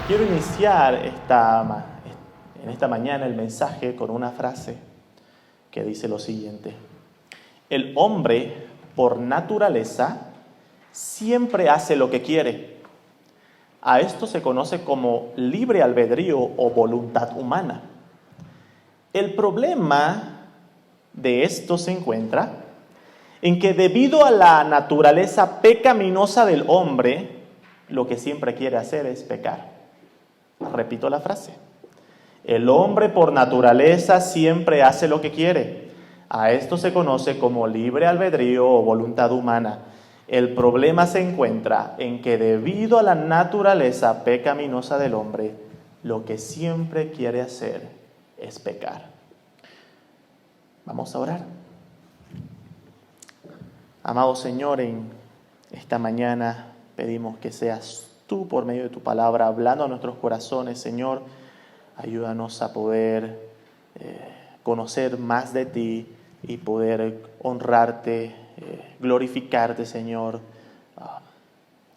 Quiero iniciar en esta mañana el mensaje con una frase que dice lo siguiente: el hombre, por naturaleza, siempre hace lo que quiere. A esto se conoce como libre albedrío o voluntad humana. El problema de esto se encuentra en que debido a la naturaleza pecaminosa del hombre, lo que siempre quiere hacer es pecar. Repito la frase: el hombre por naturaleza siempre hace lo que quiere. A esto se conoce como libre albedrío o voluntad humana. El problema se encuentra en que debido a la naturaleza pecaminosa del hombre, lo que siempre quiere hacer es pecar. Vamos a orar. Amado Señor, en esta mañana pedimos que seas tú por medio de tu palabra hablando a nuestros corazones. Señor, ayúdanos a poder conocer más de ti y poder honrarte, glorificarte, Señor.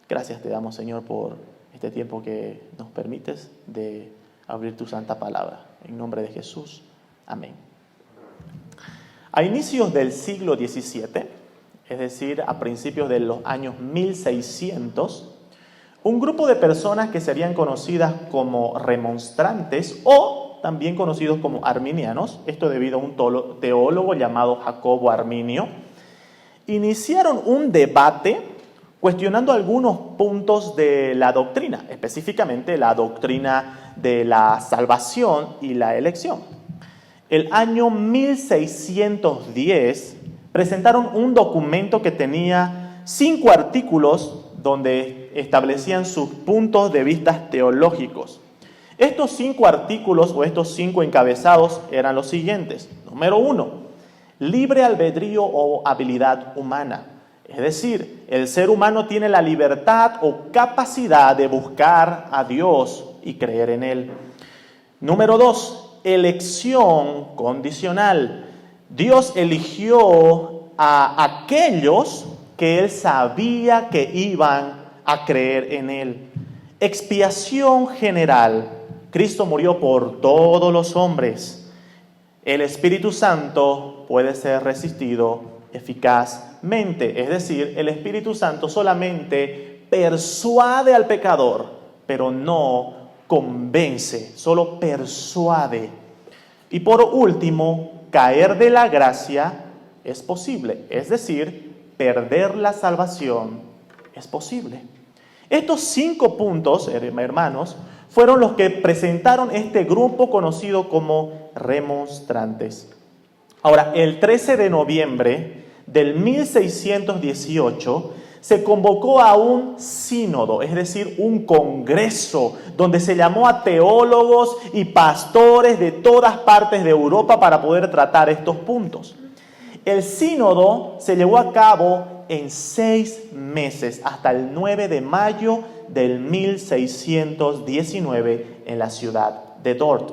Gracias te damos, Señor, por este tiempo que nos permites de abrir tu santa palabra. En nombre de Jesús, amén. A inicios del siglo XVII, es decir, a principios de los años 1600, un grupo de personas que serían conocidas como remonstrantes o también conocidos como arminianos, esto debido a un teólogo llamado Jacobo Arminio, iniciaron un debate cuestionando algunos puntos de la doctrina, específicamente la doctrina de la salvación y la elección. El año 1610 presentaron un documento que tenía 5 artículos donde establecían sus puntos de vista teológicos. Estos 5 artículos o estos 5 encabezados eran los siguientes. Número 1, libre albedrío o habilidad humana. Es decir, el ser humano tiene la libertad o capacidad de buscar a Dios y creer en Él. Número 2, elección condicional. Dios eligió a aquellos que Él sabía que iban a creer en Él. Expiación general. Cristo murió por todos los hombres. El Espíritu Santo puede ser resistido eficazmente. Es decir, el Espíritu Santo solamente persuade al pecador, pero no convence, solo persuade. Y por último, caer de la gracia es posible. Es decir, perder la salvación es posible. Estos 5 puntos, hermanos, fueron los que presentaron este grupo conocido como remonstrantes. Ahora, el 13 de noviembre del 1618 se convocó a un sínodo, es decir, un congreso, donde se llamó a teólogos y pastores de todas partes de Europa para poder tratar estos puntos. El sínodo se llevó a cabo en 6 meses, hasta el 9 de mayo del 1619 en la ciudad de Dort.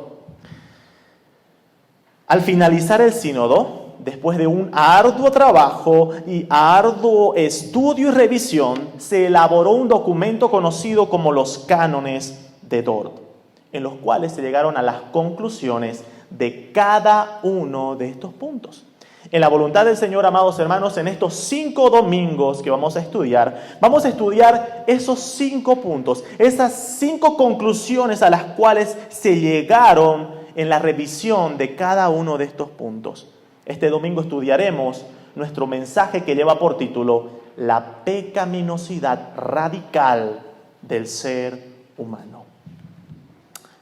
Al finalizar el sínodo, después de un arduo trabajo y arduo estudio y revisión, se elaboró un documento conocido como los cánones de Dort, en los cuales se llegaron a las conclusiones de cada uno de estos puntos. En la voluntad del Señor, amados hermanos, en estos 5 domingos que vamos a estudiar esos 5 puntos, esas 5 conclusiones a las cuales se llegaron en la revisión de cada uno de estos puntos. Este domingo estudiaremos nuestro mensaje que lleva por título La pecaminosidad radical del ser humano.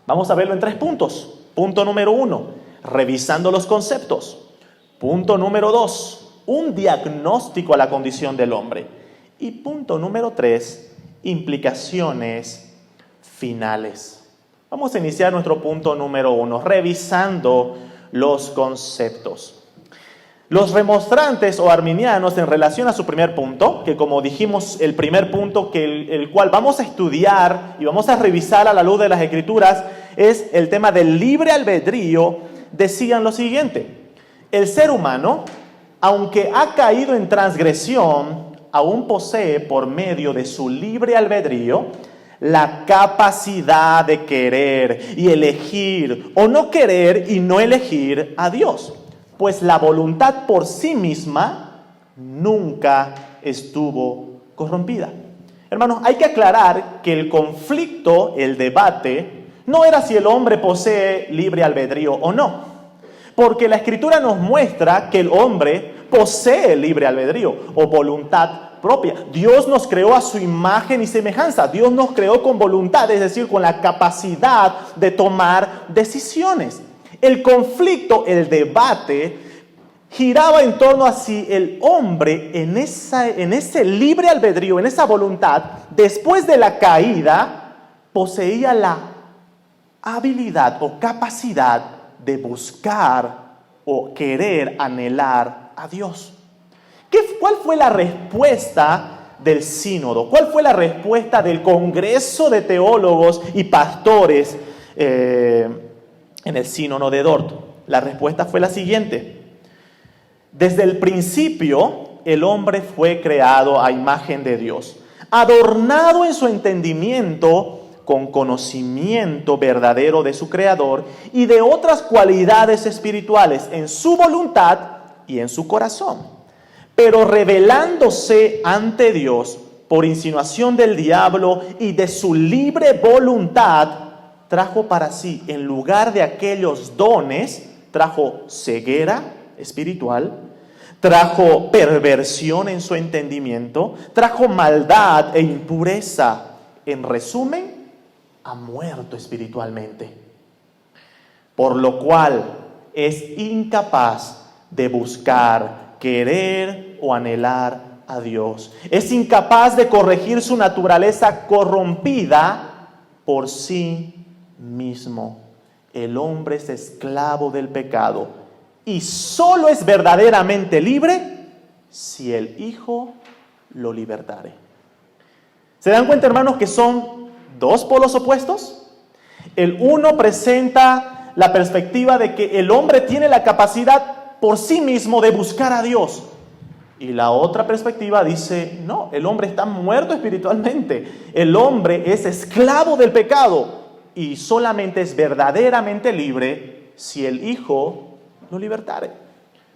Vamos a verlo en 3 puntos. Punto número 1, revisando los conceptos. Punto número 2, un diagnóstico a la condición del hombre. Y punto número 3, implicaciones finales. Vamos a iniciar nuestro punto número 1, revisando los conceptos. Los remonstrantes o arminianos, en relación a su primer punto, que como dijimos, el primer punto el cual vamos a estudiar y vamos a revisar a la luz de las Escrituras, es el tema del libre albedrío, decían lo siguiente: el ser humano, aunque ha caído en transgresión, aún posee por medio de su libre albedrío la capacidad de querer y elegir o no querer y no elegir a Dios, pues la voluntad por sí misma nunca estuvo corrompida. Hermanos, hay que aclarar que el conflicto, el debate, no era si el hombre posee libre albedrío o no, porque la Escritura nos muestra que el hombre posee libre albedrío o voluntad propia. Dios nos creó a su imagen y semejanza. Dios nos creó con voluntad, es decir, con la capacidad de tomar decisiones. El conflicto, el debate, giraba en torno a si el hombre en ese libre albedrío, en esa voluntad, después de la caída, poseía la habilidad o capacidad de buscar o querer anhelar a Dios. ¿Cuál fue la respuesta del sínodo? ¿Cuál fue la respuesta del Congreso de Teólogos y Pastores en el sínodo de Dort? La respuesta fue la siguiente. Desde el principio, el hombre fue creado a imagen de Dios, adornado en su entendimiento con conocimiento verdadero de su Creador y de otras cualidades espirituales en su voluntad y en su corazón. Pero rebelándose ante Dios por insinuación del diablo y de su libre voluntad, trajo para sí, en lugar de aquellos dones, trajo ceguera espiritual, trajo perversión en su entendimiento, trajo maldad e impureza. En resumen, ha muerto espiritualmente, por lo cual es incapaz de buscar, querer o anhelar a Dios. Es incapaz de corregir su naturaleza corrompida por sí mismo. El hombre es esclavo del pecado y solo es verdaderamente libre si el Hijo lo libertare. ¿Se dan cuenta, hermanos, que son dos polos opuestos? El uno presenta la perspectiva de que el hombre tiene la capacidad por sí mismo de buscar a Dios. Y la otra perspectiva dice, no, el hombre está muerto espiritualmente. El hombre es esclavo del pecado y solamente es verdaderamente libre si el Hijo lo libertare.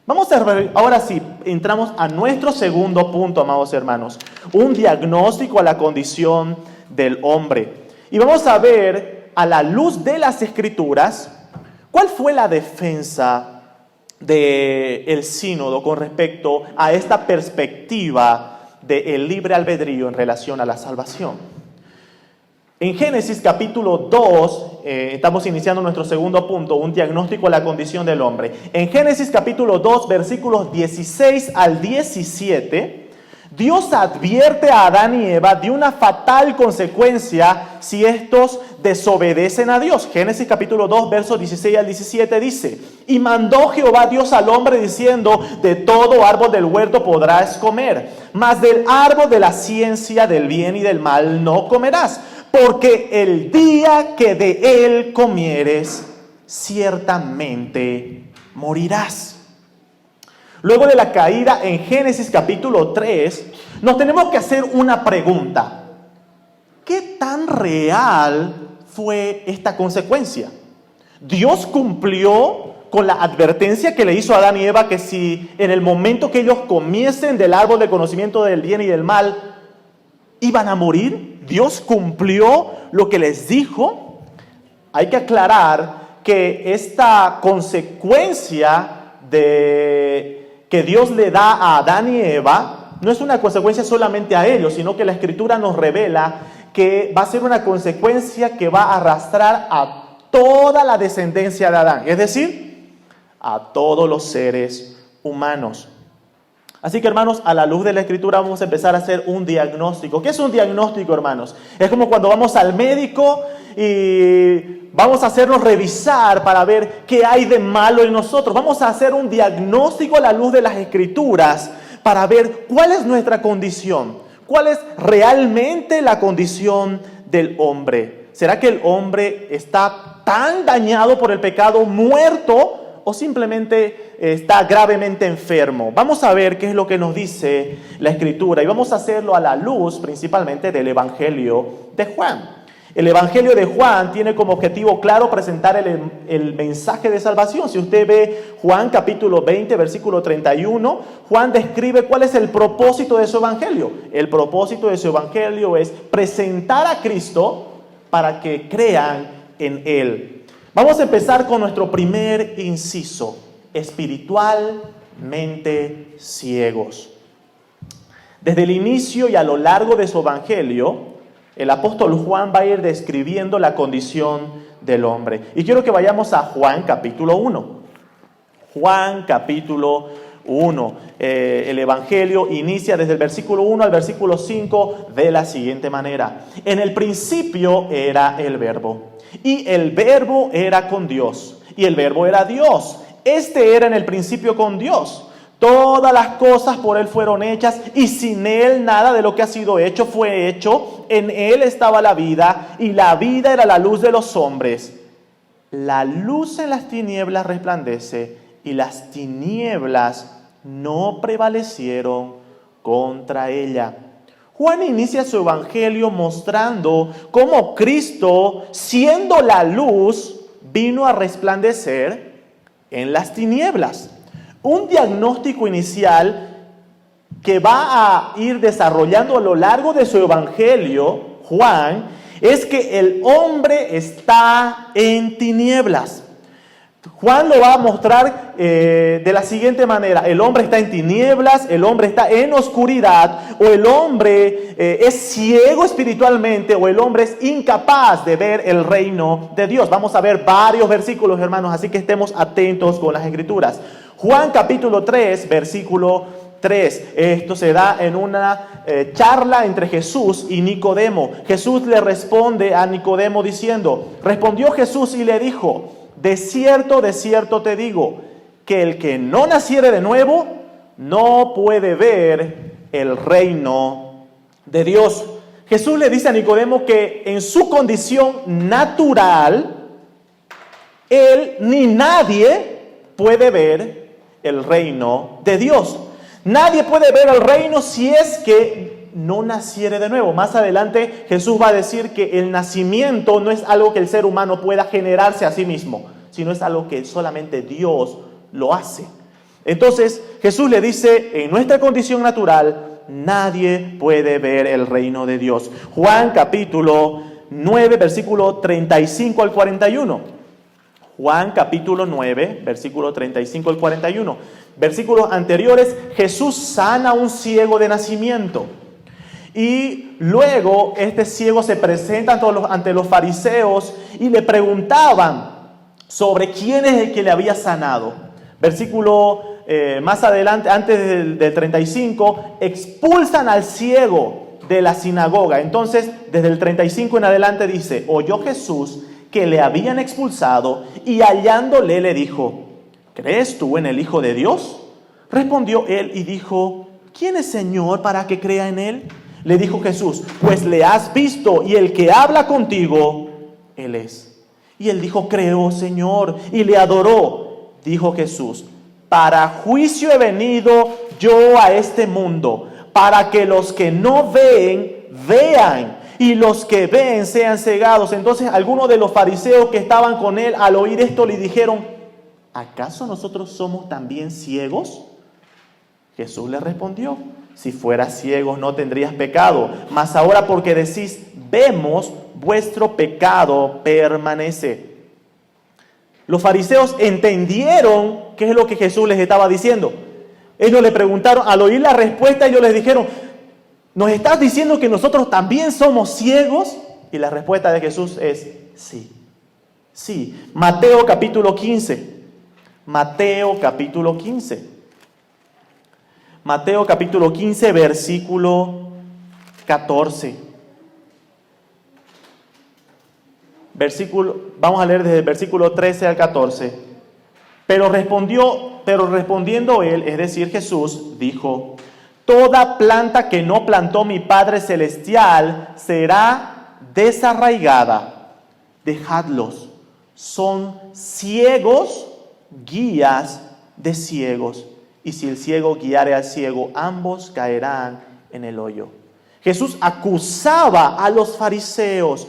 Vamos a ver, ahora sí, entramos a nuestro segundo punto, amados hermanos. Un diagnóstico a la condición del hombre. Y vamos a ver, a la luz de las Escrituras, cuál fue la defensa del sínodo con respecto a esta perspectiva del libre albedrío en relación a la salvación. En Génesis capítulo 2, estamos iniciando nuestro segundo punto, un diagnóstico a la condición del hombre. En Génesis capítulo 2, versículos 16 al 17, Dios advierte a Adán y Eva de una fatal consecuencia si estos desobedecen a Dios. Génesis capítulo 2, versos 16 al 17 dice: y mandó Jehová Dios al hombre diciendo: de todo árbol del huerto podrás comer, mas del árbol de la ciencia del bien y del mal no comerás, porque el día que de él comieres, ciertamente morirás. Luego de la caída en Génesis capítulo 3, nos tenemos que hacer una pregunta. ¿Qué tan real fue esta consecuencia? ¿Dios cumplió con la advertencia que le hizo a Adán y Eva que si en el momento que ellos comiesen del árbol de conocimiento del bien y del mal, iban a morir? ¿Dios cumplió lo que les dijo? Hay que aclarar que esta consecuencia que Dios le da a Adán y Eva no es una consecuencia solamente a ellos, sino que la Escritura nos revela que va a ser una consecuencia que va a arrastrar a toda la descendencia de Adán, es decir, a todos los seres humanos. Así que, hermanos, a la luz de la Escritura vamos a empezar a hacer un diagnóstico. ¿Qué es un diagnóstico, hermanos? Es como cuando vamos al médico y vamos a hacernos revisar para ver qué hay de malo en nosotros. Vamos a hacer un diagnóstico a la luz de las Escrituras para ver cuál es nuestra condición, cuál es realmente la condición del hombre. ¿Será que el hombre está tan dañado por el pecado, muerto, o simplemente está gravemente enfermo? Vamos a ver qué es lo que nos dice la Escritura y vamos a hacerlo a la luz principalmente del Evangelio de Juan. El Evangelio de Juan tiene como objetivo claro presentar el mensaje de salvación. Si usted ve Juan capítulo 20, versículo 31, Juan describe cuál es el propósito de su Evangelio. El propósito de su Evangelio es presentar a Cristo para que crean en Él. Vamos a empezar con nuestro primer inciso: espiritualmente ciegos. Desde el inicio y a lo largo de su Evangelio, el apóstol Juan va a ir describiendo la condición del hombre. Y quiero que vayamos a Juan capítulo 1. Juan capítulo 1. El Evangelio inicia desde el versículo 1 al versículo 5 de la siguiente manera. En el principio era el Verbo, y el Verbo era con Dios, y el Verbo era Dios. Este era en el principio con Dios. Todas las cosas por Él fueron hechas, y sin Él nada de lo que ha sido hecho fue hecho. En Él estaba la vida, y la vida era la luz de los hombres. La luz en las tinieblas resplandece, y las tinieblas no prevalecieron contra ella. Juan inicia su evangelio mostrando cómo Cristo, siendo la luz, vino a resplandecer en las tinieblas. Un diagnóstico inicial que va a ir desarrollando a lo largo de su evangelio, Juan, es que el hombre está en tinieblas. Juan lo va a mostrar de la siguiente manera: el hombre está en tinieblas, el hombre está en oscuridad, o el hombre es ciego espiritualmente, o el hombre es incapaz de ver el reino de Dios. Vamos a ver varios versículos, hermanos, así que estemos atentos con las escrituras. Juan capítulo 3, versículo 3. Esto se da en una charla entre Jesús y Nicodemo. Jesús le responde a Nicodemo diciendo: respondió Jesús y le dijo: de cierto te digo, que el que no naciere de nuevo no puede ver el reino de Dios. Jesús le dice a Nicodemo que en su condición natural, él ni nadie puede ver el reino de Dios. Nadie puede ver el reino si es que no naciere de nuevo. Más adelante Jesús va a decir que el nacimiento no es algo que el ser humano pueda generarse a sí mismo, sino es algo que solamente Dios lo hace. Entonces Jesús le dice: en nuestra condición natural nadie puede ver el reino de Dios. Juan capítulo 9, versículo 35 al 41. Juan capítulo 9, versículo 35 al 41. Versículos anteriores, Jesús sana a un ciego de nacimiento. Y luego este ciego se presenta ante los fariseos y le preguntaban sobre quién es el que le había sanado. Versículo más adelante, antes del 35, expulsan al ciego de la sinagoga. Entonces, desde el 35 en adelante dice: oyó Jesús que le habían expulsado, y hallándole le dijo: ¿crees tú en el Hijo de Dios? Respondió él y dijo: ¿quién es Señor para que crea en él? Le dijo Jesús: pues le has visto, y el que habla contigo, él es. Y él dijo: creo, Señor, y le adoró. Dijo Jesús: para juicio he venido yo a este mundo, para que los que no ven, vean, y los que ven sean cegados. Entonces algunos de los fariseos que estaban con él, al oír esto, le dijeron: ¿acaso nosotros somos también ciegos? Jesús le respondió: si fueras ciegos no tendrías pecado, mas ahora porque decís vemos, vuestro pecado permanece. Los fariseos entendieron qué es lo que Jesús les estaba diciendo. Ellos le preguntaron, al oír la respuesta, ellos les dijeron: ¿nos estás diciendo que nosotros también somos ciegos? Y la respuesta de Jesús es sí. Sí. Mateo capítulo 15. Mateo capítulo 15. Mateo capítulo 15, versículo 14. Vamos a leer desde el versículo 13 al 14. Pero respondiendo él, es decir, Jesús, dijo: toda planta que no plantó mi Padre Celestial será desarraigada. Dejadlos. Son ciegos, guías de ciegos. Y si el ciego guiare al ciego, ambos caerán en el hoyo. Jesús acusaba a los fariseos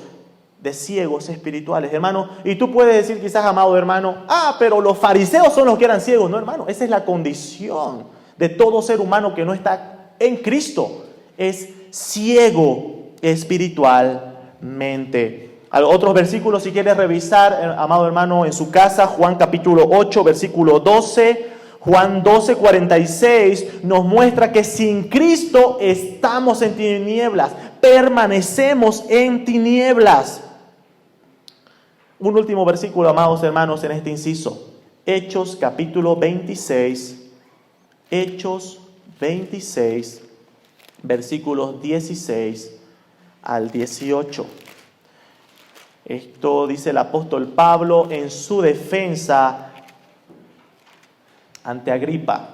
de ciegos espirituales, hermano. Y tú puedes decir quizás, amado hermano, pero los fariseos son los que eran ciegos. No, hermano, esa es la condición de todo ser humano que no está en Cristo. Es ciego espiritualmente. Otros versículos, si quieres revisar, amado hermano, en su casa, Juan capítulo 8, versículo 12, Juan 12, 46, nos muestra que sin Cristo estamos en tinieblas, permanecemos en tinieblas. Un último versículo, amados hermanos, en este inciso. Hechos capítulo 26, Hechos 26, versículos 16 al 18. Esto dice el apóstol Pablo en su defensa ante Agripa.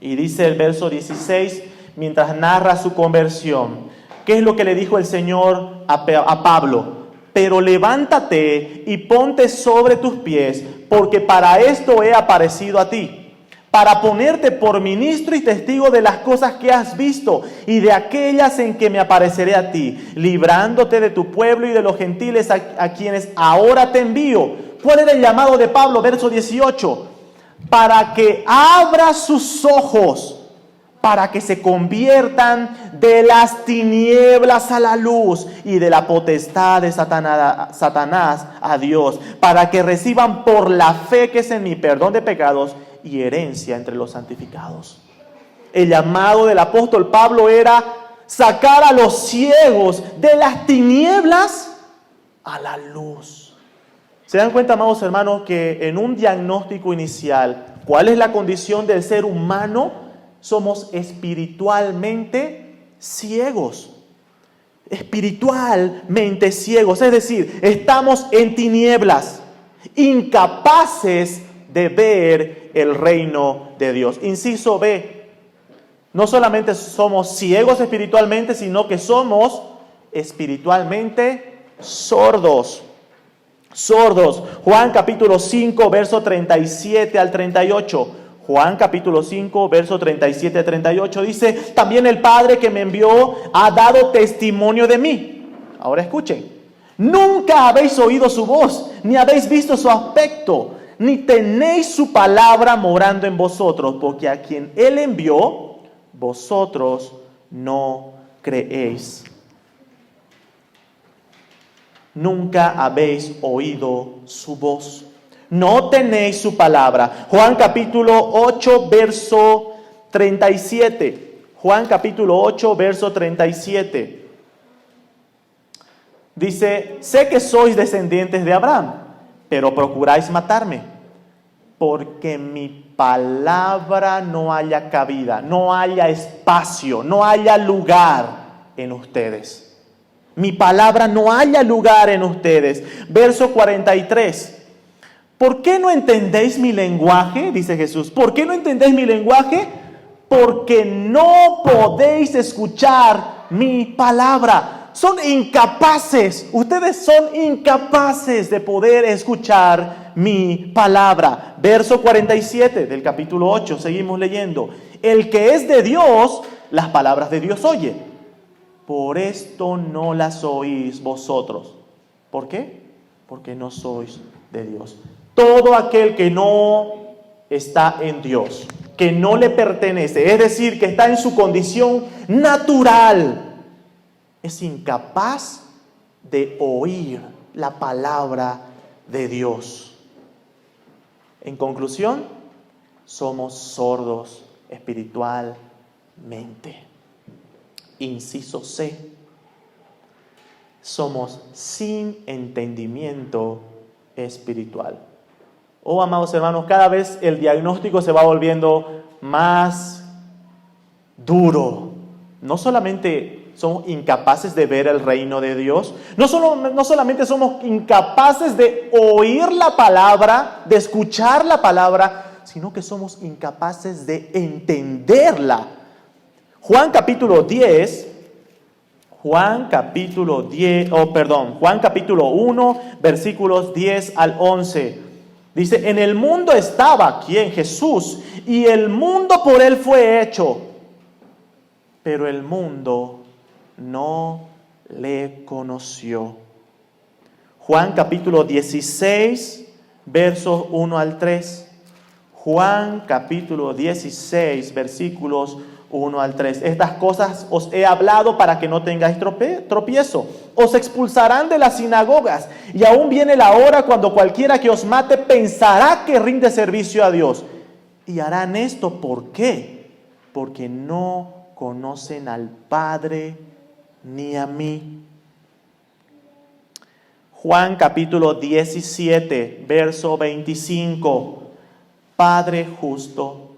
Y dice el verso 16, mientras narra su conversión, ¿qué es lo que le dijo el Señor a Pablo? Pero levántate y ponte sobre tus pies, porque para esto he aparecido a ti, para ponerte por ministro y testigo de las cosas que has visto y de aquellas en que me apareceré a ti, librándote de tu pueblo y de los gentiles a quienes ahora te envío. ¿Cuál era el llamado de Pablo? Verso 18. Para que abra sus ojos, para que se conviertan de las tinieblas a la luz y de la potestad de Satanás a Dios, para que reciban por la fe que es en mí perdón de pecados y herencia entre los santificados. El llamado del apóstol Pablo era sacar a los ciegos de las tinieblas a la luz. ¿Se dan cuenta, amados hermanos, que en un diagnóstico inicial, cuál es la condición del ser humano? Somos espiritualmente ciegos. Espiritualmente ciegos. Es decir, estamos en tinieblas, incapaces de ver el reino de Dios. Inciso B. No solamente somos ciegos espiritualmente, sino que somos espiritualmente sordos. Sordos. Juan capítulo 5, verso 37 al 38. Juan capítulo 5, verso 37 al 38 dice: también el Padre que me envió ha dado testimonio de mí. Ahora escuchen. Nunca habéis oído su voz, ni habéis visto su aspecto, ni tenéis su palabra morando en vosotros, porque a quien Él envió, vosotros no creéis. Nunca habéis oído su voz. No tenéis su palabra. Juan capítulo 8, verso 37. Juan capítulo 8, verso 37. Dice: sé que sois descendientes de Abraham, pero procuráis matarme, porque mi palabra no haya cabida, no haya espacio, no haya lugar en ustedes. Mi palabra no haya lugar en ustedes. Verso 43. ¿Por qué no entendéis mi lenguaje? Dice Jesús. ¿Por qué no entendéis mi lenguaje? Porque no podéis escuchar mi palabra. Son incapaces. Ustedes son incapaces de poder escuchar mi palabra. Verso 47 del capítulo 8. Seguimos leyendo. El que es de Dios, las palabras de Dios oye. Por esto no las oís vosotros. ¿Por qué? Porque no sois de Dios. Todo aquel que no está en Dios, que no le pertenece, es decir, que está en su condición natural, es incapaz de oír la palabra de Dios. En conclusión, somos sordos espiritualmente. Inciso C. Somos sin entendimiento espiritual. Oh, amados hermanos, cada vez el diagnóstico se va volviendo más duro. No solamente somos incapaces de ver el reino de Dios, no solamente somos incapaces de oír la palabra, de escuchar la palabra, sino que somos incapaces de entenderla. Juan capítulo 1, versículos 10 al 11. Dice: en el mundo estaba, ¿quién? Jesús, y el mundo por él fue hecho, pero el mundo no le conoció. Juan capítulo 16, versos 1 al 3. Juan capítulo 16, versículos 1 al 3. Estas cosas os he hablado para que no tengáis tropiezo. Os expulsarán de las sinagogas, y aún viene la hora cuando cualquiera que os mate pensará que rinde servicio a Dios. Y harán esto, ¿por qué? Porque no conocen al Padre ni a mí. Juan capítulo 17, verso 25. Padre justo,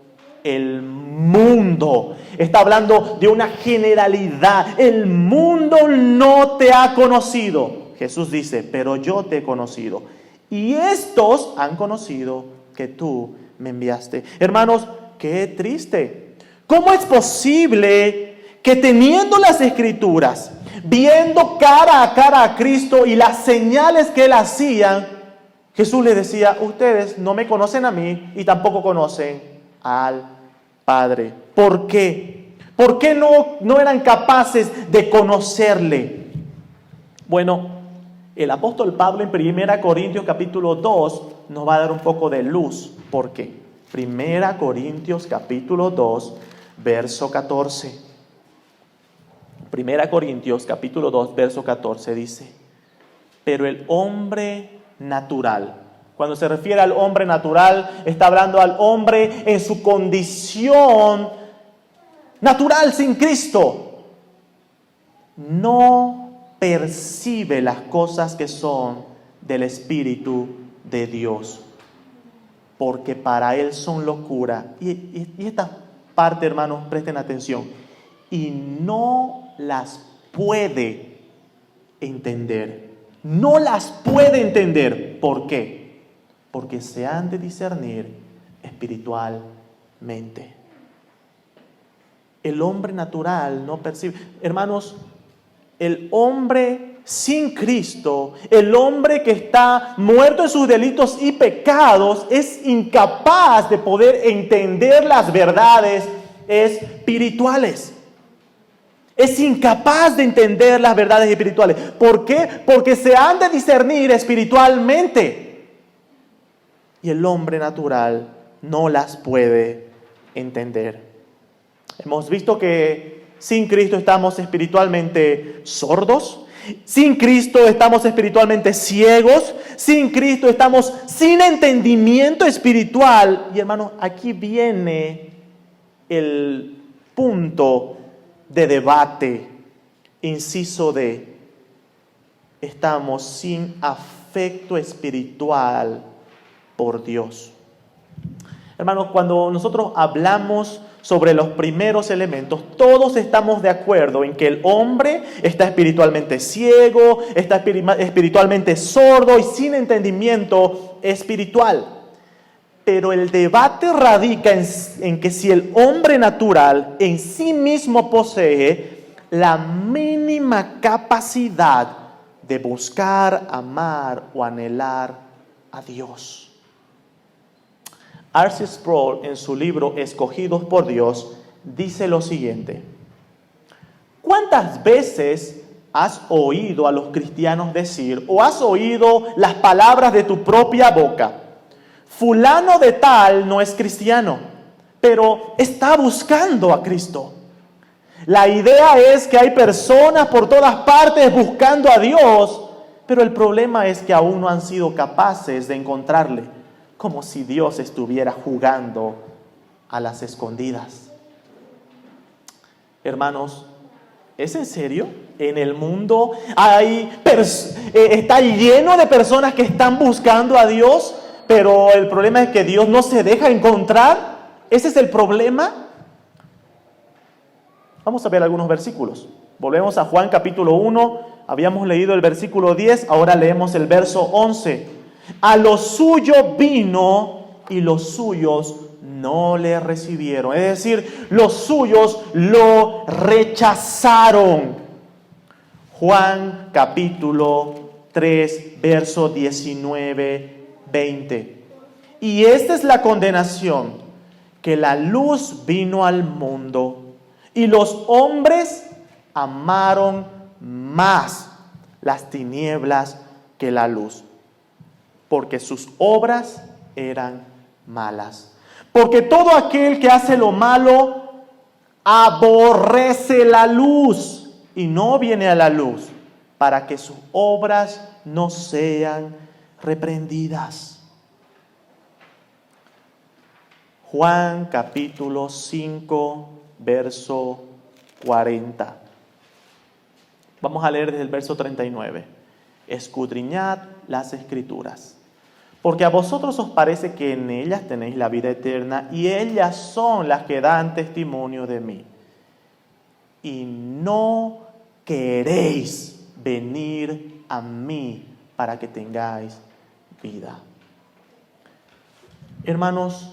el mundo. Está hablando de una generalidad. El mundo no te ha conocido. Jesús dice, pero yo te he conocido. Y estos han conocido que tú me enviaste. Hermanos, qué triste. ¿Cómo es posible que teniendo las Escrituras, viendo cara a cara a Cristo y las señales que Él hacía, Jesús les decía, ustedes no me conocen a mí y tampoco conocen al Padre? ¿Por qué? ¿Por qué no eran capaces de conocerle? Bueno, el apóstol Pablo en 1 Corintios capítulo 2 nos va a dar un poco de luz. ¿Por qué? 1 Corintios capítulo 2, verso 14. 1 Corintios capítulo 2, verso 14 dice, pero el hombre natural. Cuando se refiere al hombre natural, está hablando al hombre en su condición natural sin Cristo. No percibe las cosas que son del Espíritu de Dios, porque para él son locura. Y esta parte, hermanos, presten atención. Y no las puede entender. No las puede entender. ¿Por qué? Porque se han de discernir espiritualmente. El hombre natural no percibe. Hermanos, el hombre sin Cristo, el hombre que está muerto en sus delitos y pecados, es incapaz de poder entender las verdades espirituales. Es incapaz de entender las verdades espirituales. ¿Por qué? Porque se han de discernir espiritualmente. Y el hombre natural no las puede entender. Hemos visto que sin Cristo estamos espiritualmente sordos. Sin Cristo estamos espiritualmente ciegos. Sin Cristo estamos sin entendimiento espiritual. Y hermanos, aquí viene el punto de debate, inciso D. Estamos sin afecto espiritual por Dios. Hermanos, cuando nosotros hablamos sobre los primeros elementos, todos estamos de acuerdo en que el hombre está espiritualmente ciego, está espiritualmente sordo y sin entendimiento espiritual. Pero el debate radica en que si el hombre natural en sí mismo posee la mínima capacidad de buscar, amar o anhelar a Dios. R.C. Sproul, en su libro Escogidos por Dios, dice lo siguiente: ¿cuántas veces has oído a los cristianos decir o has oído las palabras de tu propia boca? Fulano de tal no es cristiano, pero está buscando a Cristo. La idea es que hay personas por todas partes buscando a Dios, pero el problema es que aún no han sido capaces de encontrarle, como si Dios estuviera jugando a las escondidas. Hermanos, ¿es en serio? En el mundo está lleno de personas que están buscando a Dios, pero el problema es que Dios no se deja encontrar. ¿Ese es el problema? Vamos a ver algunos versículos. Volvemos a Juan capítulo 1. Habíamos leído el versículo 10, ahora leemos el verso 11. A lo suyo vino y los suyos no le recibieron. Es decir, los suyos lo rechazaron. Juan capítulo 3, verso 19, 20. Y esta es la condenación, que la luz vino al mundo y los hombres amaron más las tinieblas que la luz, porque sus obras eran malas. Porque todo aquel que hace lo malo aborrece la luz y no viene a la luz, para que sus obras no sean reprendidas. Juan capítulo 5, verso 40. Vamos a leer desde el verso 39. Escudriñad las Escrituras, porque a vosotros os parece que en ellas tenéis la vida eterna, y ellas son las que dan testimonio de mí. Y no queréis venir a mí para que tengáis vida. Hermanos,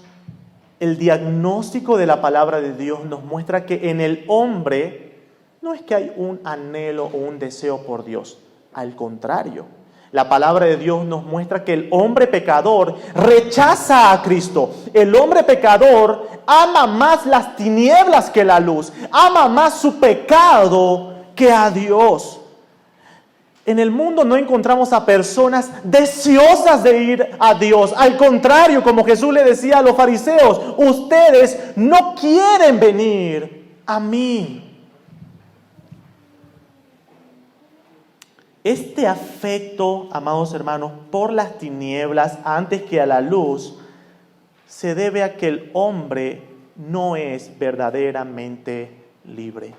el diagnóstico de la palabra de Dios nos muestra que en el hombre no es que hay un anhelo o un deseo por Dios. Al contrario, la palabra de Dios nos muestra que el hombre pecador rechaza a Cristo. El hombre pecador ama más las tinieblas que la luz. Ama más su pecado que a Dios. En el mundo no encontramos a personas deseosas de ir a Dios. Al contrario, como Jesús le decía a los fariseos, ustedes no quieren venir a mí. Este afecto, amados hermanos, por las tinieblas antes que a la luz, se debe a que el hombre no es verdaderamente libre.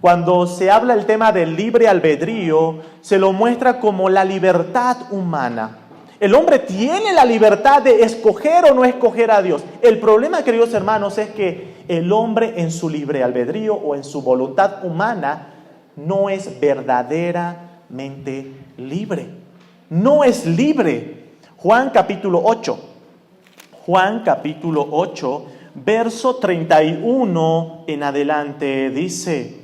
Cuando se habla el tema del libre albedrío, se lo muestra como la libertad humana. El hombre tiene la libertad de escoger o no escoger a Dios. El problema, queridos hermanos, es que el hombre en su libre albedrío o en su voluntad humana no es verdaderamente libre. No es libre. Juan capítulo 8, verso 31 en adelante dice: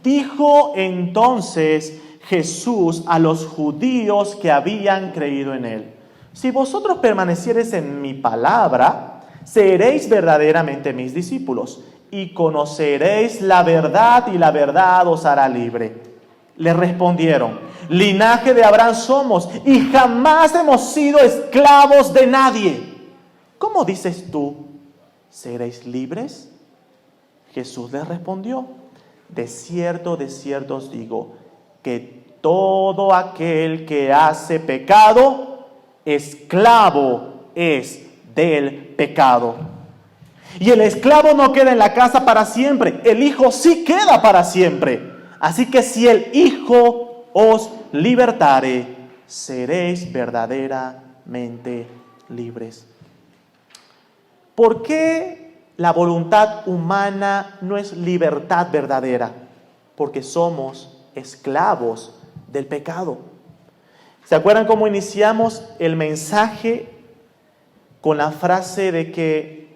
dijo entonces Jesús a los judíos que habían creído en él: si vosotros permaneciereis en mi palabra, seréis verdaderamente mis discípulos, y conoceréis la verdad, y la verdad os hará libre. Le respondieron: linaje de Abraham somos, y jamás hemos sido esclavos de nadie. ¿Cómo dices tú, seréis libres? Jesús les respondió: de cierto os digo, que todo aquel que hace pecado, esclavo es del pecado. Y el esclavo no queda en la casa para siempre, el Hijo sí queda para siempre. Así que si el Hijo os libertare, seréis verdaderamente libres. ¿Por qué la voluntad humana no es libertad verdadera? Porque somos esclavos del pecado. ¿Se acuerdan cómo iniciamos el mensaje con la frase de que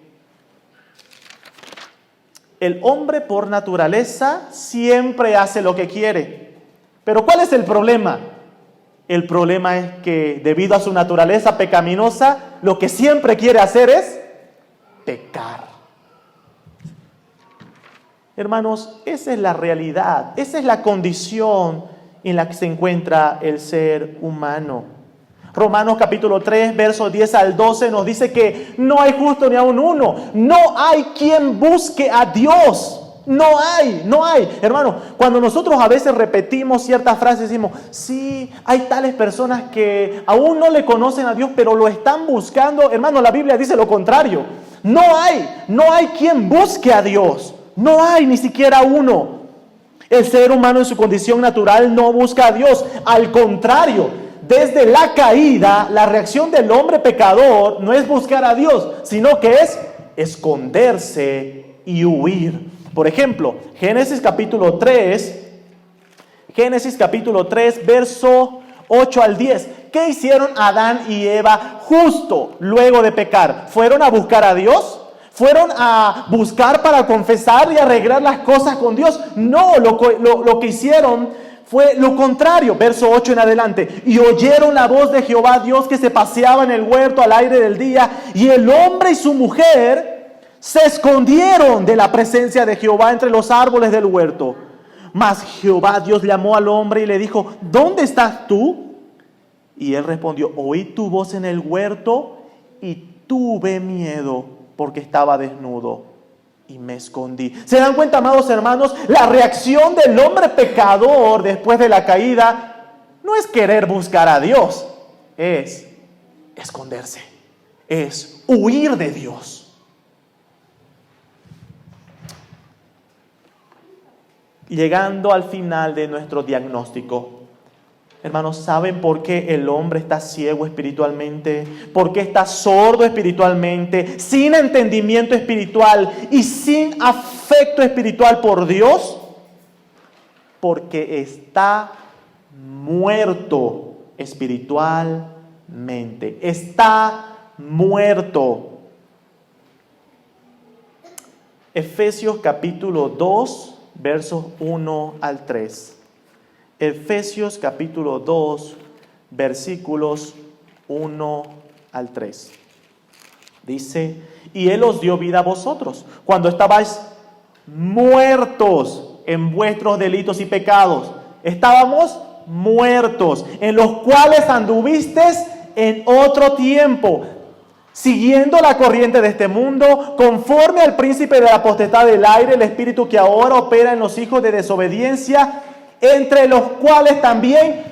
el hombre por naturaleza siempre hace lo que quiere? Pero ¿cuál es el problema? El problema es que debido a su naturaleza pecaminosa, lo que siempre quiere hacer es pecar. Hermanos, esa es la realidad, esa es la condición en la que se encuentra el ser humano. Romanos capítulo 3, versos 10 al 12 nos dice que no hay justo ni aun uno. No hay quien busque a Dios. No hay. Hermano, cuando nosotros a veces repetimos ciertas frases, decimos: sí, hay tales personas que aún no le conocen a Dios, pero lo están buscando. Hermano, la Biblia dice lo contrario. No hay quien busque a Dios. No hay ni siquiera uno. El ser humano en su condición natural no busca a Dios. Al contrario, desde la caída, la reacción del hombre pecador no es buscar a Dios, sino que es esconderse y huir. Por ejemplo, Génesis capítulo 3, verso 8 al 10. ¿Qué hicieron Adán y Eva justo luego de pecar? ¿Fueron a buscar a Dios? ¿Fueron a buscar para confesar y arreglar las cosas con Dios? No, lo que hicieron fue lo contrario. Verso 8 en adelante. Y oyeron la voz de Jehová Dios que se paseaba en el huerto al aire del día, y el hombre y su mujer se escondieron de la presencia de Jehová entre los árboles del huerto. Mas Jehová Dios llamó al hombre y le dijo: ¿dónde estás tú? Y él respondió: oí tu voz en el huerto y tuve miedo porque estaba desnudo y me escondí. ¿Se dan cuenta, amados hermanos? La reacción del hombre pecador después de la caída no es querer buscar a Dios, es esconderse, es huir de Dios. Llegando al final de nuestro diagnóstico, hermanos, ¿saben por qué el hombre está ciego espiritualmente? ¿Por qué está sordo espiritualmente? Sin entendimiento espiritual y sin afecto espiritual por Dios. Porque está muerto espiritualmente. Está muerto. Efesios capítulo 2, versos 1 al 3. Efesios capítulo 2, versículos 1 al 3. Dice: y Él os dio vida a vosotros, cuando estabais muertos en vuestros delitos y pecados. Estábamos muertos, en los cuales anduvisteis en otro tiempo, siguiendo la corriente de este mundo, conforme al príncipe de la potestad del aire, el espíritu que ahora opera en los hijos de desobediencia, entre los cuales también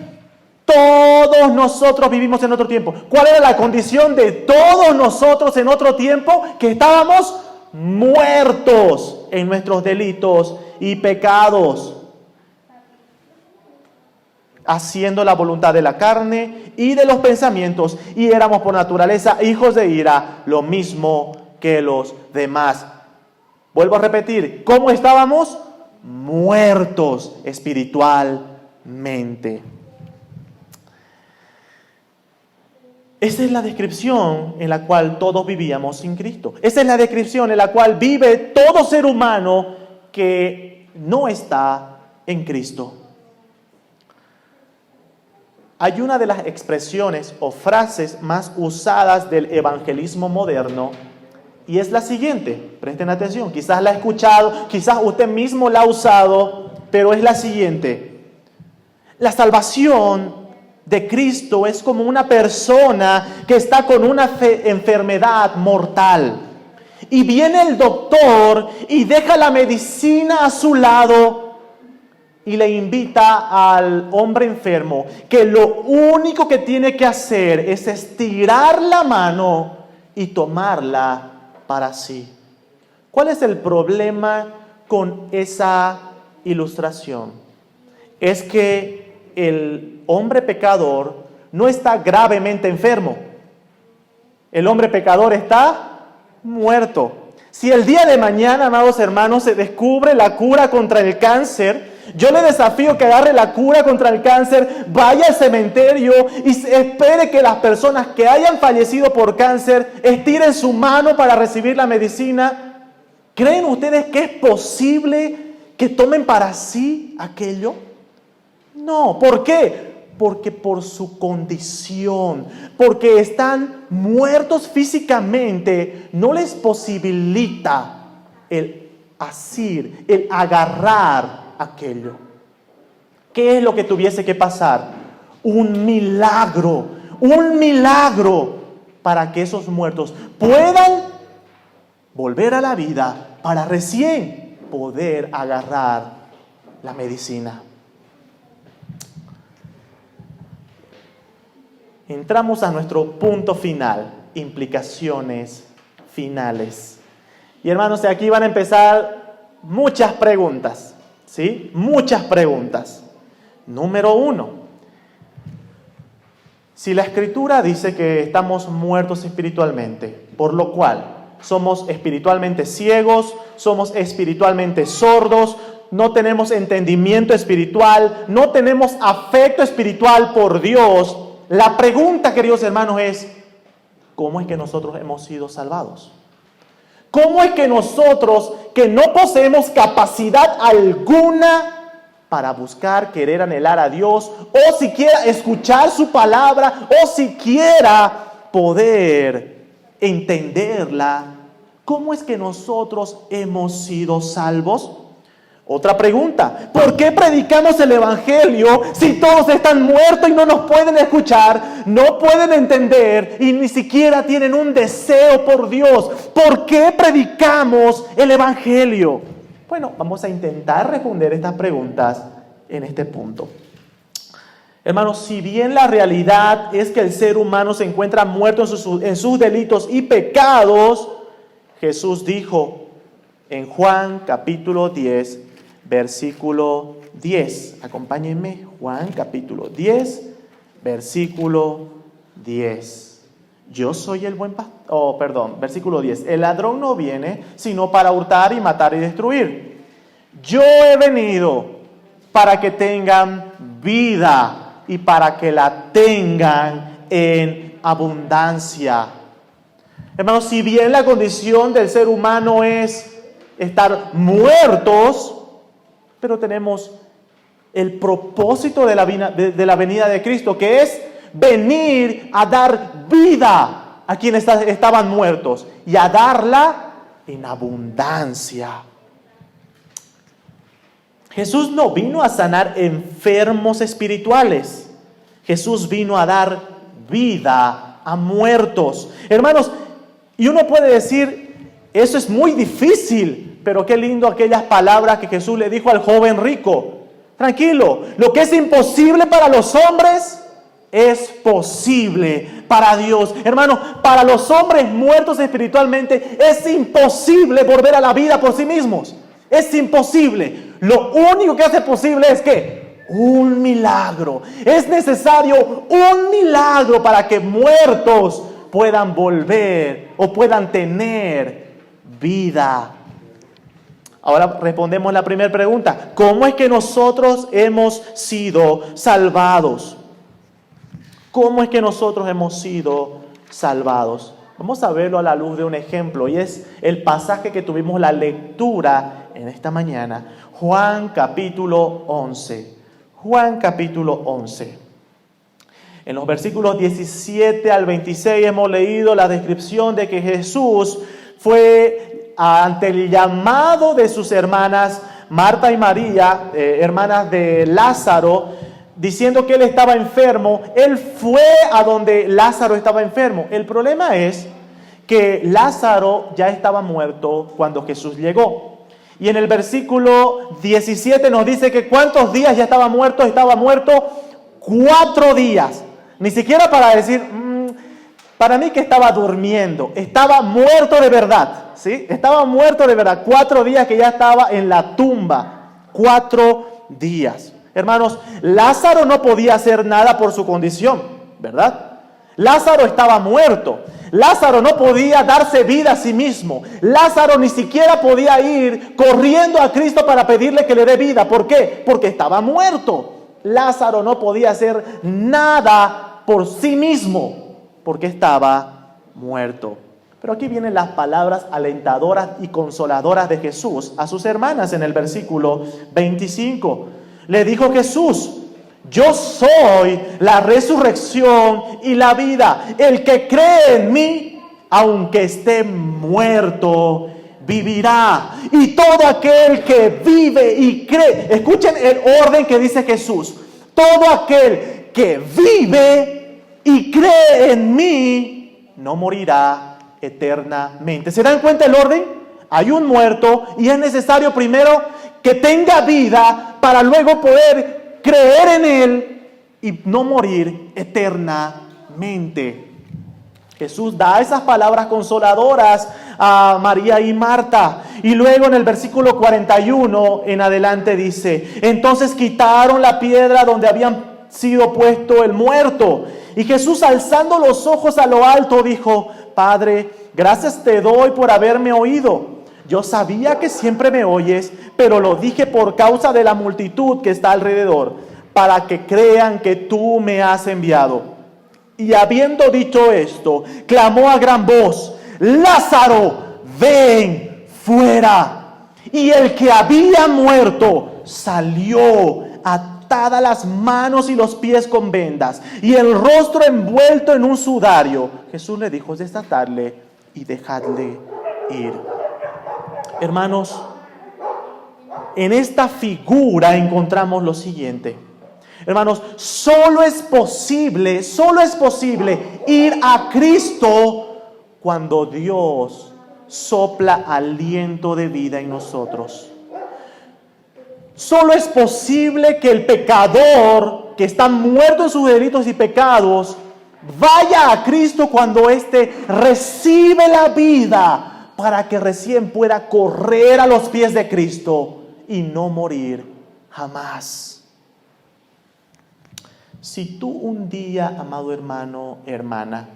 todos nosotros vivimos en otro tiempo. ¿Cuál era la condición de todos nosotros en otro tiempo? Que estábamos muertos en nuestros delitos y pecados, haciendo la voluntad de la carne y de los pensamientos, y éramos por naturaleza hijos de ira, lo mismo que los demás. Vuelvo a repetir, ¿cómo estábamos? Muertos espiritualmente. Esa es la descripción en la cual todos vivíamos sin Cristo. Esa es la descripción en la cual vive todo ser humano que no está en Cristo. Hay una de las expresiones o frases más usadas del evangelismo moderno, y es la siguiente. Presten atención, quizás la ha escuchado, quizás usted mismo la ha usado, pero es la siguiente: la salvación de Cristo es como una persona que está con una enfermedad mortal, y viene el doctor y deja la medicina a su lado y le invita al hombre enfermo que lo único que tiene que hacer es estirar la mano y tomarla para sí. ¿Cuál es el problema con esa ilustración? Es que el hombre pecador no está gravemente enfermo. El hombre pecador está muerto. Si el día de mañana, amados hermanos, se descubre la cura contra el cáncer, yo le desafío que agarre la cura contra el cáncer, vaya al cementerio y espere que las personas que hayan fallecido por cáncer estiren su mano para recibir la medicina. ¿Creen ustedes que es posible que tomen para sí aquello? No. ¿Por qué? Porque por su condición, porque están muertos físicamente, no les posibilita el asir, el agarrar aquello. ¿Qué es lo que tuviese que pasar? Un milagro para que esos muertos puedan volver a la vida para recién poder agarrar la medicina. Entramos a nuestro punto final, implicaciones finales. Y hermanos, de aquí van a empezar muchas preguntas, ¿sí? Muchas preguntas. Número 1. Si la Escritura dice que estamos muertos espiritualmente, por lo cual somos espiritualmente ciegos, somos espiritualmente sordos, no tenemos entendimiento espiritual, no tenemos afecto espiritual por Dios, la pregunta, queridos hermanos, es: ¿cómo es que nosotros hemos sido salvados? ¿Cómo es que nosotros, que no poseemos capacidad alguna para buscar, querer, anhelar a Dios, o siquiera escuchar su palabra, o siquiera poder entenderla, cómo es que nosotros hemos sido salvos? Otra pregunta, ¿por qué predicamos el Evangelio si todos están muertos y no nos pueden escuchar, no pueden entender y ni siquiera tienen un deseo por Dios? ¿Por qué predicamos el Evangelio? Bueno, vamos a intentar responder estas preguntas en este punto. Hermanos, si bien la realidad es que el ser humano se encuentra muerto en sus delitos y pecados, Jesús dijo en Juan capítulo 10, versículo 10. Acompáñenme, Juan capítulo 10, versículo 10. Yo soy el buen pastor. Versículo 10. El ladrón no viene sino para hurtar y matar y destruir. Yo he venido para que tengan vida y para que la tengan en abundancia. Hermanos, si bien la condición del ser humano es estar muertos, pero tenemos el propósito de la venida de Cristo, que es venir a dar vida a quienes estaban muertos y a darla en abundancia. Jesús no vino a sanar enfermos espirituales. Jesús vino a dar vida a muertos. Hermanos, y uno puede decir, eso es muy difícil, pero qué lindo aquellas palabras que Jesús le dijo al joven rico. Tranquilo, lo que es imposible para los hombres es posible para Dios. Hermanos, para los hombres muertos espiritualmente es imposible volver a la vida por sí mismos. Es imposible. Lo único que hace posible es que un milagro. Es necesario un milagro para que muertos puedan volver o puedan tener vida. Ahora respondemos la primera pregunta. ¿Cómo es que nosotros hemos sido salvados? ¿Cómo es que nosotros hemos sido salvados? Vamos a verlo a la luz de un ejemplo, y es el pasaje que tuvimos la lectura en esta mañana. Juan capítulo 11. Juan capítulo 11. En los versículos 17 al 26 hemos leído la descripción de que Jesús fue ante el llamado de sus hermanas Marta y María, hermanas de Lázaro, diciendo que él estaba enfermo. Él fue a donde Lázaro estaba enfermo. El problema es que Lázaro ya estaba muerto cuando Jesús llegó. Y en el versículo 17 nos dice que ¿cuántos días ya estaba muerto? Estaba muerto 4 días. Ni siquiera para decir, para mí que estaba durmiendo. Estaba muerto de verdad, ¿sí? Estaba muerto de verdad. 4 días que ya estaba en la tumba. 4 días. Hermanos, Lázaro no podía hacer nada por su condición, ¿verdad? Lázaro estaba muerto. Lázaro no podía darse vida a sí mismo. Lázaro ni siquiera podía ir corriendo a Cristo para pedirle que le dé vida. ¿Por qué? Porque estaba muerto. Lázaro no podía hacer nada por sí mismo porque estaba muerto. Pero aquí vienen las palabras alentadoras y consoladoras de Jesús a sus hermanas en el versículo 25. Le dijo Jesús: yo soy la resurrección y la vida. El que cree en mí, aunque esté muerto, vivirá. Y todo aquel que vive y cree, escuchen el orden que dice Jesús: todo aquel que vive y cree en mí, no morirá eternamente. ¿Se dan cuenta el orden? Hay un muerto y es necesario primero que tenga vida para luego poder creer en Él y no morir eternamente. Jesús da esas palabras consoladoras a María y Marta. Y luego en el versículo 41 en adelante dice: entonces quitaron la piedra donde habían sido puesto el muerto. Y Jesús, alzando los ojos a lo alto, dijo: Padre, gracias te doy por haberme oído. Yo sabía que siempre me oyes, pero lo dije por causa de la multitud que está alrededor, para que crean que tú me has enviado. Y habiendo dicho esto, clamó a gran voz: Lázaro, ven fuera. Y el que había muerto salió, atadas las manos y los pies con vendas, y el rostro envuelto en un sudario. Jesús le dijo: desatadle y dejadle ir. Hermanos, en esta figura encontramos lo siguiente. Hermanos, solo es posible ir a Cristo cuando Dios sopla aliento de vida en nosotros. Solo es posible que el pecador que está muerto en sus delitos y pecados vaya a Cristo cuando éste recibe la vida para que recién pueda correr a los pies de Cristo y no morir jamás. Si tú un día, amado hermano, hermana,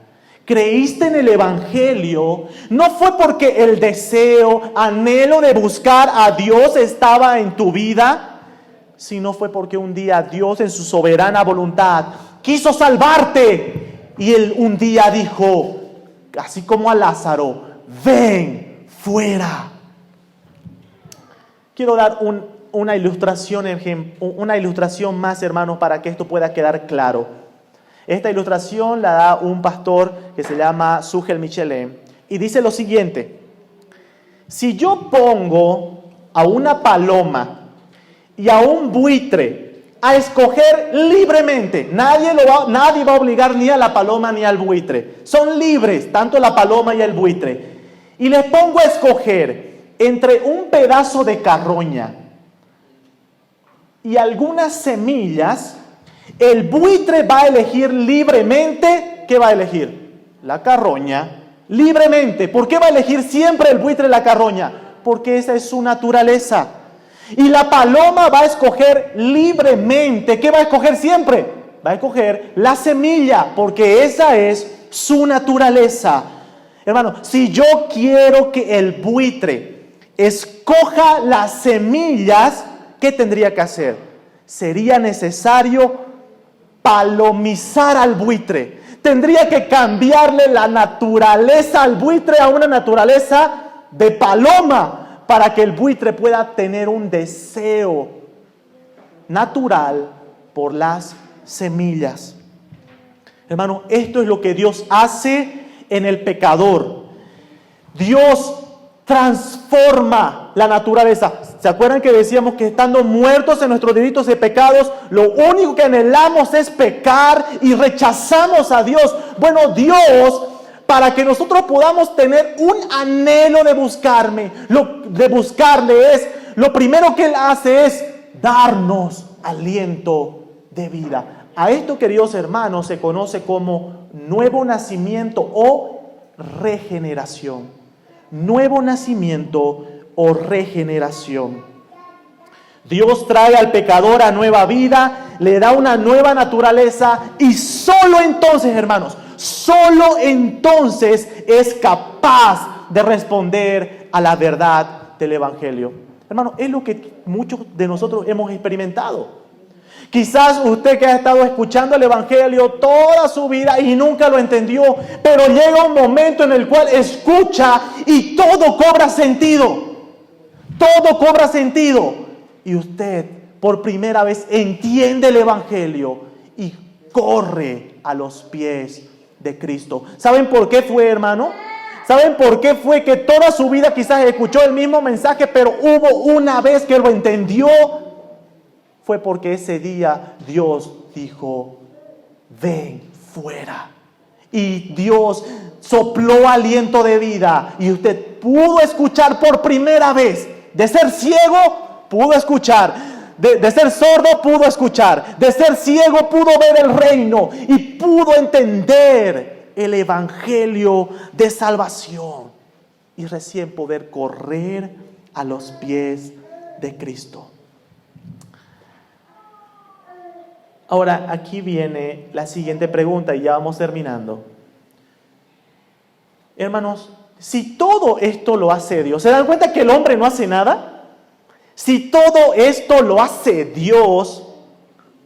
creíste en el Evangelio, no fue porque el deseo, anhelo de buscar a Dios estaba en tu vida, sino fue porque un día Dios en su soberana voluntad quiso salvarte y Él un día dijo, así como a Lázaro, ven fuera. Quiero dar una ilustración más, hermanos, para que esto pueda quedar claro. Esta ilustración la da un pastor que se llama Sugel Michelin y dice lo siguiente: si yo pongo a una paloma y a un buitre a escoger libremente, nadie va a obligar ni a la paloma ni al buitre, son libres tanto la paloma y el buitre, y les pongo a escoger entre un pedazo de carroña y algunas semillas, el buitre va a elegir libremente. ¿Qué va a elegir? La carroña, libremente. ¿Por qué va a elegir siempre el buitre la carroña? Porque esa es su naturaleza. Y la paloma va a escoger libremente. ¿Qué va a escoger siempre? Va a escoger la semilla, porque esa es su naturaleza. Hermano, si yo quiero que el buitre escoja las semillas, ¿qué tendría que hacer? Sería necesario palomizar al buitre. Tendría que cambiarle la naturaleza al buitre a una naturaleza de paloma para que el buitre pueda tener un deseo natural por las semillas. Hermano, esto es lo que Dios hace en el pecador. Dios transforma la naturaleza. ¿Se acuerdan que decíamos que estando muertos en nuestros delitos y pecados, lo único que anhelamos es pecar y rechazamos a Dios? Bueno, Dios, para que nosotros podamos tener un anhelo de buscarle, lo primero que Él hace es darnos aliento de vida. A esto, queridos hermanos, se conoce como nuevo nacimiento o regeneración. Nuevo nacimiento o regeneración. Dios trae al pecador a nueva vida, le da una nueva naturaleza y solo entonces, hermanos, solo entonces es capaz de responder a la verdad del Evangelio. Hermano, es lo que muchos de nosotros hemos experimentado. Quizás usted que ha estado escuchando el Evangelio toda su vida y nunca lo entendió, pero llega un momento en el cual escucha y todo cobra sentido. Todo cobra sentido. Y usted por primera vez entiende el Evangelio y corre a los pies de Cristo. ¿Saben por qué fue, hermano? ¿Saben por qué fue que toda su vida quizás escuchó el mismo mensaje, pero hubo una vez que lo entendió? Fue porque ese día Dios dijo, ven fuera. Y Dios sopló aliento de vida y usted pudo escuchar por primera vez. De ser ciego, pudo escuchar. De ser sordo, pudo escuchar. De ser ciego, pudo ver el reino y pudo entender el Evangelio de salvación. Y recién poder correr a los pies de Cristo. Ahora, aquí viene la siguiente pregunta y ya vamos terminando. Hermanos, si todo esto lo hace Dios, ¿se dan cuenta que el hombre no hace nada? Si todo esto lo hace Dios,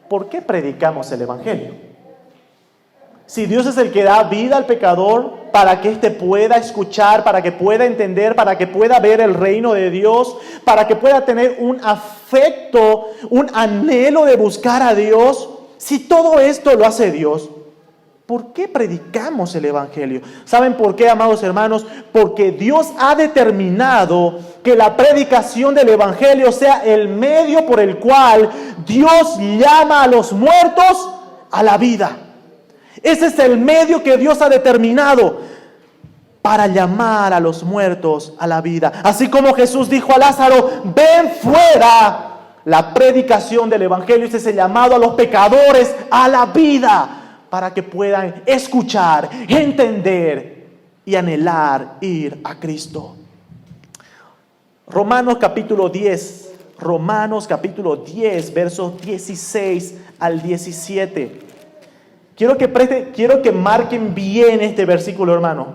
¿por qué predicamos el Evangelio? Si Dios es el que da vida al pecador para que éste pueda escuchar, para que pueda entender, para que pueda ver el reino de Dios, para que pueda tener un afecto, un anhelo de buscar a Dios, si todo esto lo hace Dios, ¿por qué predicamos el Evangelio? ¿Saben por qué, amados hermanos? Porque Dios ha determinado que la predicación del Evangelio sea el medio por el cual Dios llama a los muertos a la vida. Ese es el medio que Dios ha determinado para llamar a los muertos a la vida. Así como Jesús dijo a Lázaro, ven fuera. La predicación del Evangelio es ese llamado a los pecadores a la vida, para que puedan escuchar, entender y anhelar ir a Cristo. Romanos capítulo 10, versos 16 al 17. Quiero que marquen bien este versículo, hermano.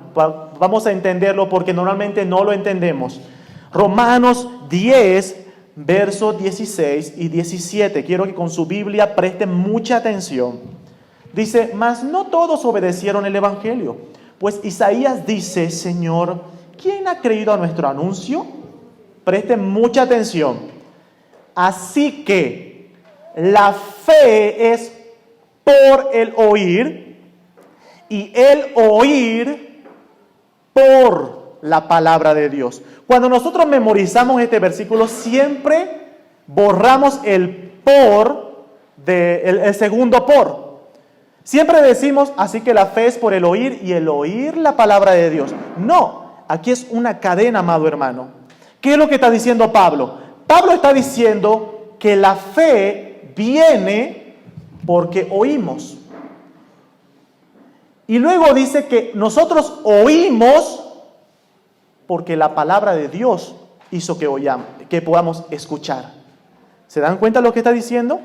Vamos a entenderlo porque normalmente no lo entendemos. Romanos 10, versos 16 y 17. Quiero que con su Biblia presten mucha atención. Dice, mas no todos obedecieron el Evangelio. Pues Isaías dice, Señor, ¿quién ha creído a nuestro anuncio? Presten mucha atención. Así que la fe es por el oír, y el oír por la palabra de Dios. Cuando nosotros memorizamos este versículo, siempre borramos el por, el segundo por. Siempre decimos, así que la fe es por el oír y el oír la palabra de Dios. No, aquí es una cadena, amado hermano. ¿Qué es lo que está diciendo Pablo? Pablo está diciendo que la fe viene porque oímos. Y luego dice que nosotros oímos porque la palabra de Dios hizo que podamos escuchar. ¿Se dan cuenta de lo que está diciendo?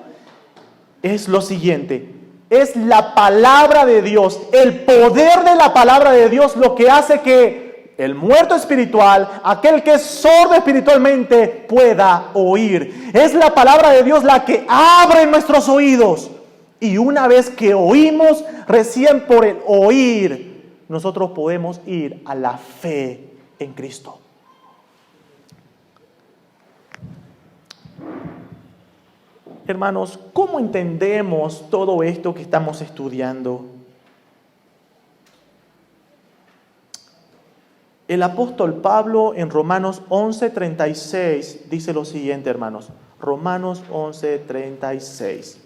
Es lo siguiente. Es la palabra de Dios, el poder de la palabra de Dios lo que hace que el muerto espiritual, aquel que es sordo espiritualmente, pueda oír. Es la palabra de Dios la que abre nuestros oídos. Y una vez que oímos, recién por el oír, nosotros podemos ir a la fe en Cristo. Hermanos, ¿cómo entendemos todo esto que estamos estudiando? El apóstol Pablo en Romanos 11:36 dice lo siguiente, hermanos. Romanos 11:36.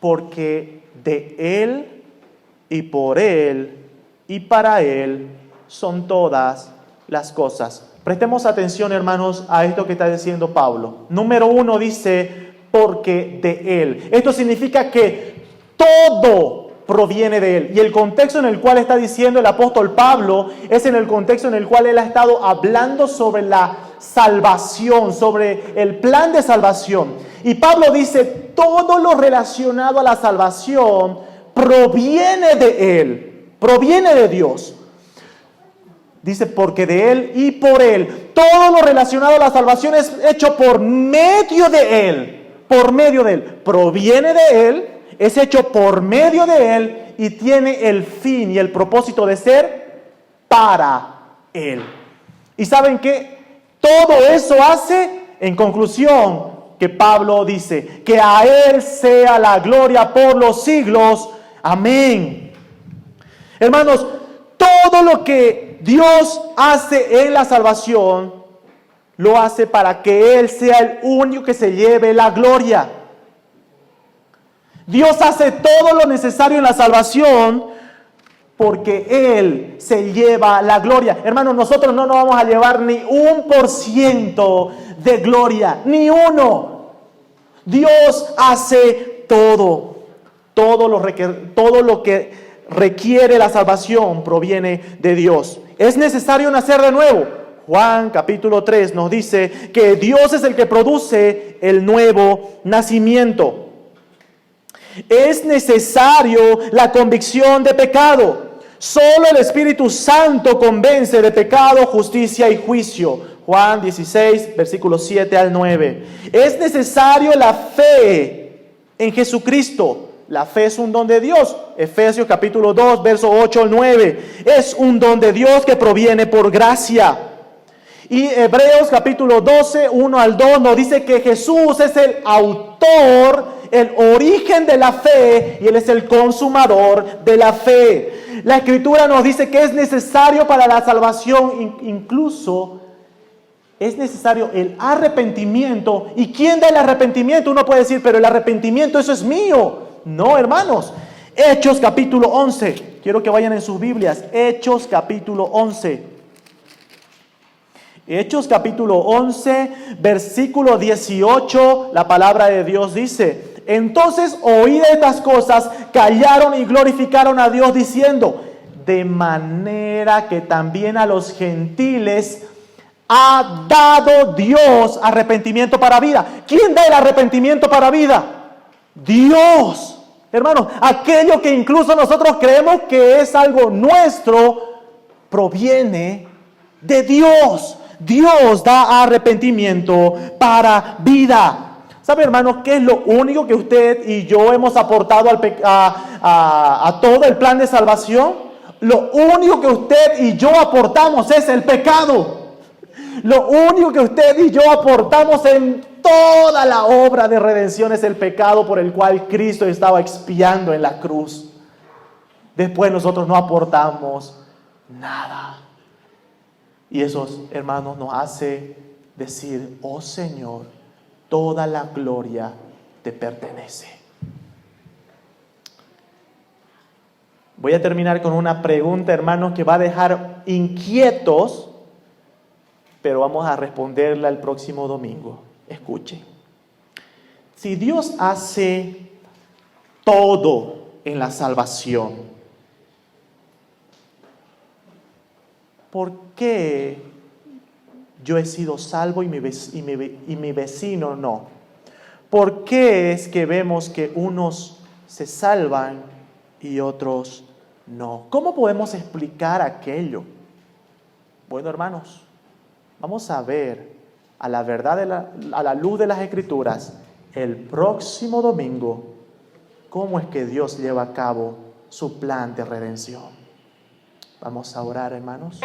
Porque de Él y por Él y para Él son todas las cosas. Prestemos atención, hermanos, a esto que está diciendo Pablo. Número 1 dice, porque de Él. Esto significa que todo proviene de Él. Y el contexto en el cual está diciendo el apóstol Pablo es en el contexto en el cual él ha estado hablando sobre la salvación, sobre el plan de salvación. Y Pablo dice, todo lo relacionado a la salvación proviene de Él, proviene de Dios. Dice, porque de Él y por Él. Todo lo relacionado a la salvación es hecho por medio de Él. Por medio de Él. Proviene de Él, es hecho por medio de Él y tiene el fin y el propósito de ser para Él. ¿Y saben qué? Todo eso hace, en conclusión, que Pablo dice, que a Él sea la gloria por los siglos. Amén. Hermanos, todo lo que Dios hace en la salvación, lo hace para que Él sea el único que se lleve la gloria. Dios hace todo lo necesario en la salvación porque Él se lleva la gloria. Hermanos, nosotros no nos vamos a llevar ni 1% de gloria, ni uno. Dios hace todo. Todo lo que requiere la salvación proviene de Dios. Es necesario nacer de nuevo. Juan capítulo 3 nos dice que Dios es el que produce el nuevo nacimiento. Es necesario la convicción de pecado. Solo el Espíritu Santo convence de pecado, justicia y juicio. Juan 16, versículos 7 al 9. Es necesario la fe en Jesucristo. La fe es un don de Dios. Efesios capítulo 2, verso 8 al 9. Es un don de Dios que proviene por gracia. Y Hebreos capítulo 12, 1 al 2 nos dice que Jesús es el autor, el origen de la fe y Él es el consumador de la fe. La Escritura nos dice que es necesario para la salvación, incluso es necesario el arrepentimiento. ¿Y quién da el arrepentimiento? Uno puede decir, pero el arrepentimiento, eso es mío. No, hermanos. Hechos capítulo 11. Quiero que vayan en sus Biblias. Hechos capítulo 11. Hechos capítulo 11, versículo 18, la palabra de Dios dice: entonces oídas estas cosas, callaron y glorificaron a Dios diciendo: de manera que también a los gentiles ha dado Dios arrepentimiento para vida. ¿Quién da el arrepentimiento para vida? Dios. Hermanos, aquello que incluso nosotros creemos que es algo nuestro, proviene de Dios. Dios da arrepentimiento para vida. ¿Sabe, hermanos, qué es lo único que usted y yo hemos aportado a todo el plan de salvación? Lo único que usted y yo aportamos es el pecado. Lo único que usted y yo aportamos en toda la obra de redención es el pecado por el cual Cristo estaba expiando en la cruz. Después nosotros no aportamos nada. Y eso, hermanos, nos hace decir: oh Señor, toda la gloria te pertenece. Voy a terminar con una pregunta, hermanos, que va a dejar inquietos, pero vamos a responderla el próximo domingo. Escuche. Si Dios hace todo en la salvación, ¿por qué yo he sido salvo y mi vecino no? ¿Por qué es que vemos que unos se salvan y otros no? ¿Cómo podemos explicar aquello? Bueno, hermanos, vamos a ver a la verdad, a la luz de las Escrituras, el próximo domingo, cómo es que Dios lleva a cabo su plan de redención. Vamos a orar, hermanos.